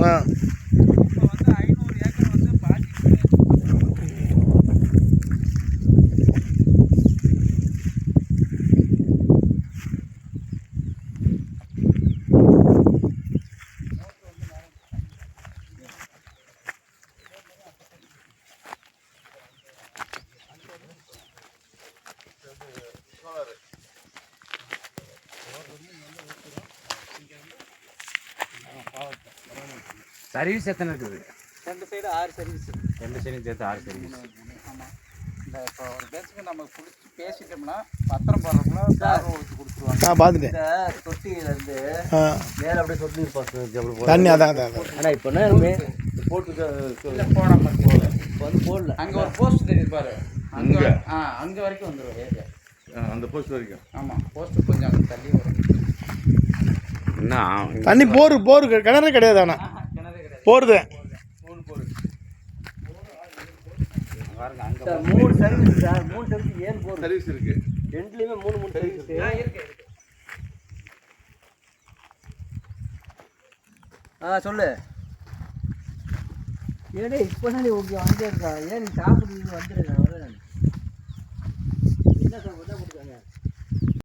ஆ இப்போ வந்து 500 ஏக்கர் வந்து பாதிக்கு சர்வீஸ் எத்தனை இருக்குது? 2 சைடு 6 சர்வீஸ். 2 சைடும் சேர்த்து 6 சர்வீஸ். ஆமாம். இந்த இப்போ ஒரு பேச்சுக்கு நம்ம பிடிச்சி பேசிட்டோம்னா பத்திரம் போடுறோம்னா காரம் ஊற்றி கொடுத்துருவாங்க. நான் பார்த்துட்டேன். இந்த தொட்டியிலேருந்து ஆ மேலே அப்படியே சொட்டு நீர் பாசனம் தண்ணி அதான் ஆனால் இப்போ போட்டு போடாம இப்போ வந்து போடல. அங்கே ஒரு போஸ்ட் தெரியுது பாரு, அங்கே அங்கே வரைக்கும் வந்துடும் ஏரியா. அந்த போஸ்ட் வரைக்கும். ஆமாம், போஸ்ட்டு கொஞ்சம் அங்கே தள்ளி வரும். என்ன தண்ணி போரு கிணறு கிடையாது. ஆனால் கிணறு கிடையாது, போருது 3 போர். பாருங்க அங்கே சார் 3 சர்வீஸ் சார், 3 சர்வீஸ் 7 போர் சர்வீஸ் இருக்கு. ரெண்டுலேயுமே 3 சர்வீஸ் இருக்கு. சொல்லு. ஏடே இப்போ தானே ஓகே வந்துருக்கா, ஏன் நீ சாப்பிட்டு வந்துடுறேன் வரேன்.